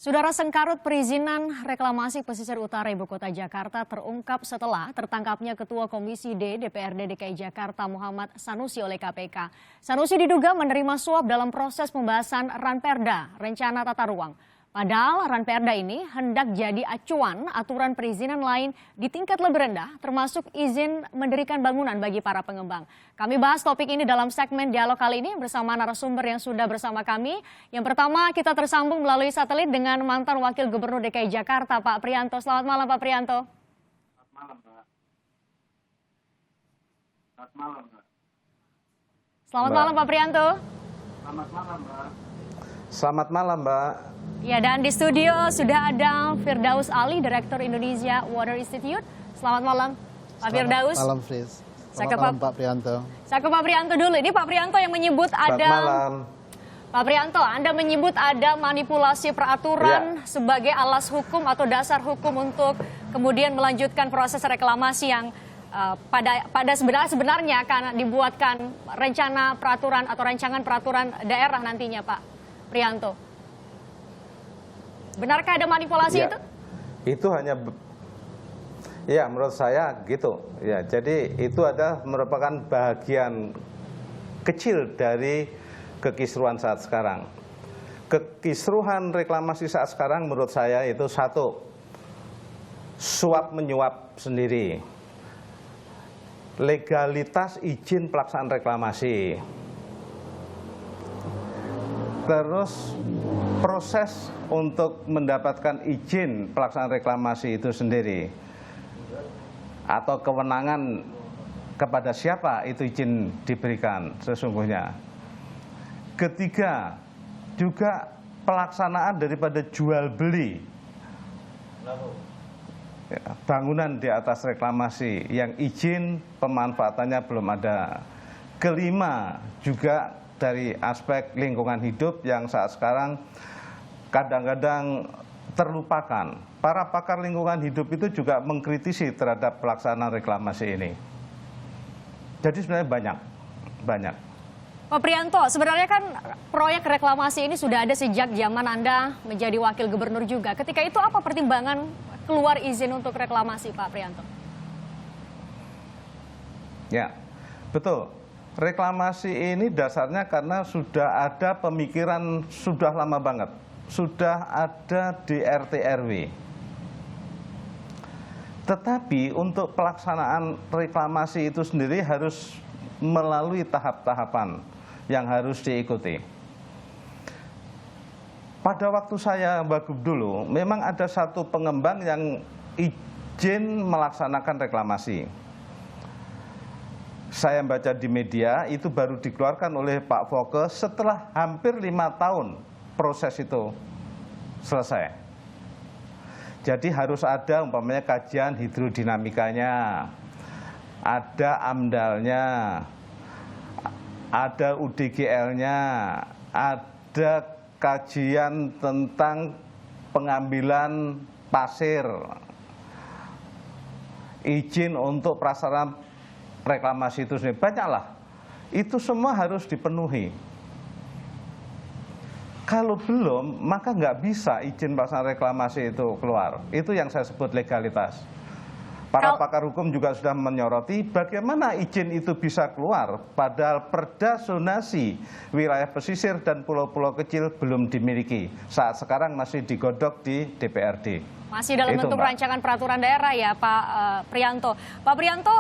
Saudara, sengkarut perizinan reklamasi pesisir utara Ibu Kota Jakarta terungkap setelah tertangkapnya Ketua Komisi D DPRD DKI Jakarta Muhammad Sanusi oleh KPK. Sanusi diduga menerima suap dalam proses pembahasan Ranperda, Rencana Tata Ruang. Padahal Ranperda ini hendak jadi acuan aturan perizinan lain di tingkat lebih rendah, termasuk izin mendirikan bangunan bagi para pengembang. Kami bahas topik ini dalam segmen dialog kali ini bersama narasumber yang sudah bersama kami. Yang pertama, kita tersambung melalui satelit dengan mantan Wakil Gubernur DKI Jakarta, Pak Prianto. Selamat malam, Pak Prianto. Selamat malam, Mbak. Selamat malam, Mbak. Selamat malam, Pak Prianto. Selamat malam, Mbak. Selamat malam, Mbak. Ya, dan di studio sudah ada Firdaus Ali, Direktur Indonesia Water Institute. Selamat malam, Pak Firdaus. Selamat malam, Fris. Selamat malam, Pak Prianto. Saya ke Pak Prianto dulu. Ini Pak Prianto yang menyebut ada... Selamat malam. Pak Prianto, Anda menyebut ada manipulasi peraturan sebagai alas hukum atau dasar hukum untuk kemudian melanjutkan proses reklamasi yang pada sebenarnya akan dibuatkan rencana peraturan atau rancangan peraturan daerah nantinya, Pak Prianto. Benarkah ada manipulasi itu? Itu hanya, ya menurut saya gitu. Ya, jadi itu adalah merupakan bagian kecil dari kekisruhan saat sekarang. Kekisruhan reklamasi saat sekarang menurut saya itu satu, suap menyuap sendiri. Legalitas izin pelaksanaan reklamasi. Terus proses untuk mendapatkan izin pelaksanaan reklamasi itu sendiri. Atau kewenangan kepada siapa itu izin diberikan sesungguhnya. Ketiga, juga pelaksanaan daripada jual beli bangunan di atas reklamasi yang izin pemanfaatannya belum ada. Kelima, juga dari aspek lingkungan hidup yang saat sekarang kadang-kadang terlupakan. Para pakar lingkungan hidup itu juga mengkritisi terhadap pelaksanaan reklamasi ini. Jadi sebenarnya banyak. Pak Prianto, sebenarnya kan proyek reklamasi ini sudah ada sejak zaman Anda menjadi wakil gubernur juga. Ketika itu apa pertimbangan keluar izin untuk reklamasi, Pak Prianto? Ya, betul. Reklamasi ini dasarnya karena sudah ada pemikiran sudah lama banget. Sudah ada di RT RW. Tetapi untuk pelaksanaan reklamasi itu sendiri harus melalui tahap-tahapan yang harus diikuti. Pada waktu saya wagub dulu, memang ada satu pengembang yang izin melaksanakan reklamasi. Saya baca di media, itu baru dikeluarkan oleh Pak Foke setelah hampir 5 tahun proses itu selesai. Jadi harus ada umpamanya kajian hidrodinamikanya, ada AMDAL-nya, ada UDGL-nya, ada kajian tentang pengambilan pasir, izin untuk prasarana reklamasi itu sendiri, banyaklah. Itu semua harus dipenuhi. Kalau belum, maka nggak bisa izin pelaksanaan reklamasi itu keluar. Itu yang saya sebut legalitas. Para pakar hukum juga sudah menyoroti bagaimana izin itu bisa keluar padahal perda zonasi wilayah pesisir dan pulau-pulau kecil belum dimiliki. Saat sekarang masih digodok di DPRD. Masih dalam bentuk rancangan peraturan daerah ya, Pak Prianto. Pak Prianto,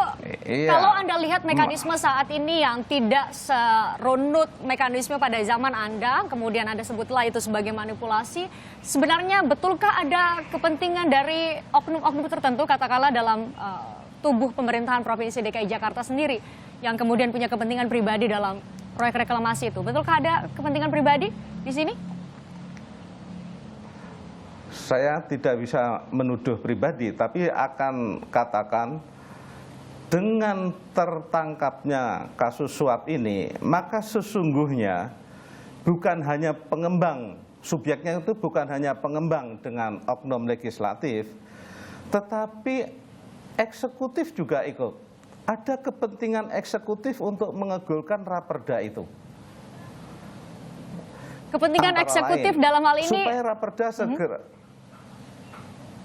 kalau Anda lihat mekanisme saat ini yang tidak serunut mekanisme pada zaman Anda, kemudian Anda sebutlah itu sebagai manipulasi, sebenarnya betulkah ada kepentingan dari oknum-oknum tertentu, katakanlah dalam tubuh pemerintahan Provinsi DKI Jakarta sendiri, yang kemudian punya kepentingan pribadi dalam proyek reklamasi itu? Betulkah ada kepentingan pribadi di sini? Saya tidak bisa menuduh pribadi, tapi akan katakan dengan tertangkapnya kasus suap ini, maka sesungguhnya bukan hanya pengembang, subjeknya itu bukan hanya pengembang dengan oknum legislatif, tetapi eksekutif juga ikut. Ada kepentingan eksekutif untuk mengegulkan raperda itu. Kepentingan Antara eksekutif lain, dalam hal ini, supaya Raperda segera.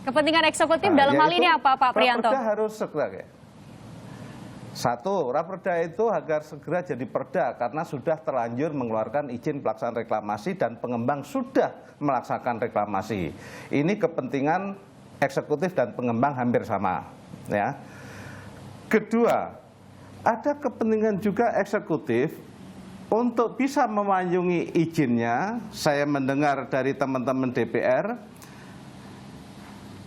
kepentingan eksekutif dalam hal ini apa Pak Priyanto? Raperda harus segera. Satu, Raperda itu agar segera jadi perda karena sudah terlanjur mengeluarkan izin pelaksanaan reklamasi dan pengembang sudah melaksanakan reklamasi. Ini kepentingan eksekutif dan pengembang hampir sama. Ya. Kedua, ada kepentingan juga eksekutif untuk bisa memayungi izinnya. Saya mendengar dari teman-teman DPR,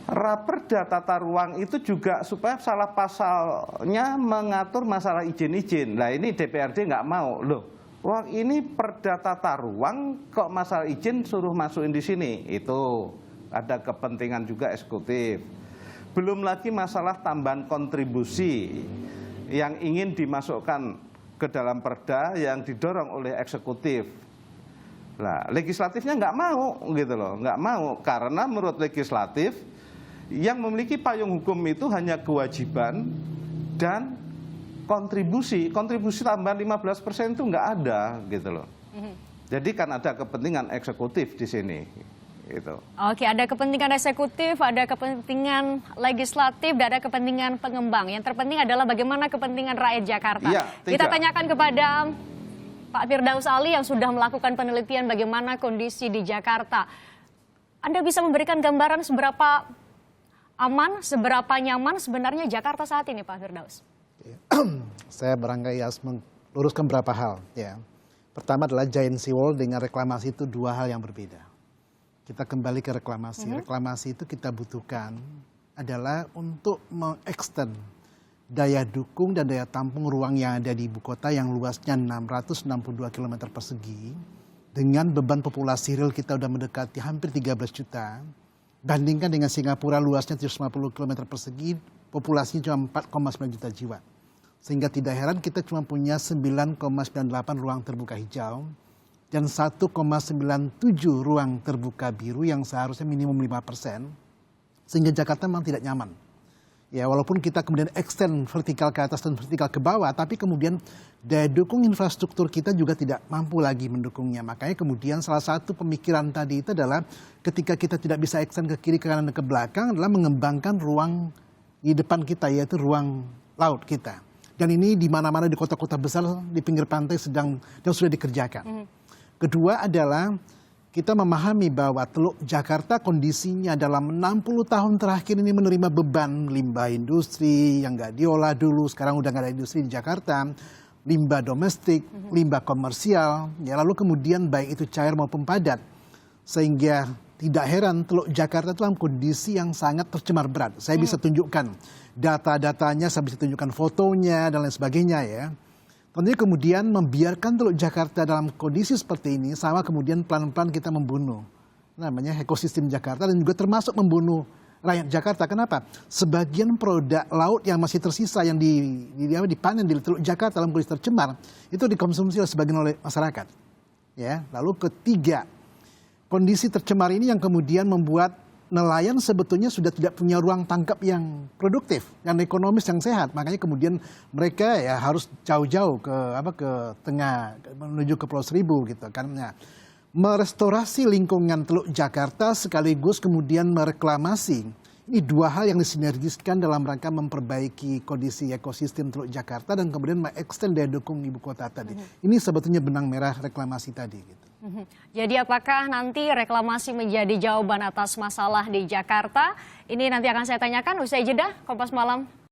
Raperda tata ruang itu juga supaya salah pasalnya mengatur masalah izin-izin. Nah ini DPRD nggak mau, loh, wah ini perda tata ruang kok masalah izin suruh masukin di sini. Itu ada kepentingan juga eksekutif. Belum lagi masalah tambahan kontribusi yang ingin dimasukkan ke dalam perda yang didorong oleh eksekutif. Nah, legislatifnya nggak mau gitu loh, nggak mau karena menurut legislatif yang memiliki payung hukum itu hanya kewajiban dan kontribusi tambahan 15% itu nggak ada gitu loh. Jadi kan ada kepentingan eksekutif di sini. Gitu. Oke, ada kepentingan eksekutif, ada kepentingan legislatif, dan ada kepentingan pengembang. Yang terpenting adalah bagaimana kepentingan rakyat Jakarta. Ya, kita tanyakan kepada Pak Firdaus Ali yang sudah melakukan penelitian bagaimana kondisi di Jakarta. Anda bisa memberikan gambaran seberapa aman, seberapa nyaman sebenarnya Jakarta saat ini, Pak Firdaus? Saya barangkali harus meluruskan beberapa hal. Ya. Pertama adalah giant seawall dengan reklamasi itu dua hal yang berbeda. Kita kembali ke reklamasi. Reklamasi itu kita butuhkan adalah untuk mengextend daya dukung dan daya tampung ruang yang ada di ibu kota yang luasnya 662 km persegi. Dengan beban populasi real kita sudah mendekati hampir 13 juta. Bandingkan dengan Singapura luasnya 750 km persegi, populasinya cuma 4,9 juta jiwa. Sehingga tidak heran kita cuma punya 9,98 ruang terbuka hijau dan 1,97 ruang terbuka biru yang seharusnya minimum 5%. Sehingga Jakarta memang tidak nyaman. Ya, walaupun kita kemudian extend vertikal ke atas dan vertikal ke bawah, tapi kemudian daya dukung infrastruktur kita juga tidak mampu lagi mendukungnya. Makanya kemudian salah satu pemikiran tadi itu adalah ketika kita tidak bisa extend ke kiri, ke kanan, dan ke belakang adalah mengembangkan ruang di depan kita, yaitu ruang laut kita. Dan ini di mana-mana di kota-kota besar di pinggir pantai sedang dan sudah dikerjakan. Kedua adalah kita memahami bahwa Teluk Jakarta kondisinya dalam 60 tahun terakhir ini menerima beban limbah industri yang nggak diolah dulu, sekarang udah nggak ada industri di Jakarta, limbah domestik, limbah komersial, ya lalu kemudian baik itu cair maupun padat. Sehingga tidak heran Teluk Jakarta dalam kondisi yang sangat tercemar berat. Saya bisa tunjukkan data-datanya, saya bisa tunjukkan fotonya dan lain sebagainya ya. Tentunya kemudian membiarkan Teluk Jakarta dalam kondisi seperti ini sama kemudian pelan-pelan kita membunuh namanya ekosistem Jakarta dan juga termasuk membunuh rakyat Jakarta. Kenapa? Sebagian produk laut yang masih tersisa yang dipanen di Teluk Jakarta dalam kondisi tercemar itu dikonsumsi oleh sebagian oleh masyarakat. Ya, lalu ketiga, kondisi tercemar ini yang kemudian membuat nelayan sebetulnya sudah tidak punya ruang tangkap yang produktif, yang ekonomis, yang sehat. Makanya kemudian mereka ya harus jauh-jauh ke tengah menuju ke Pulau Seribu gitu kan. Nah, merestorasi lingkungan Teluk Jakarta sekaligus kemudian mereklamasi. Ini dua hal yang disinergiskan dalam rangka memperbaiki kondisi ekosistem Teluk Jakarta dan kemudian mengextend daya dukung ibu kota tadi. Ini sebetulnya benang merah reklamasi tadi gitu. Jadi apakah nanti reklamasi menjadi jawaban atas masalah di Jakarta? Ini nanti akan saya tanyakan usai jeda Kompas Malam.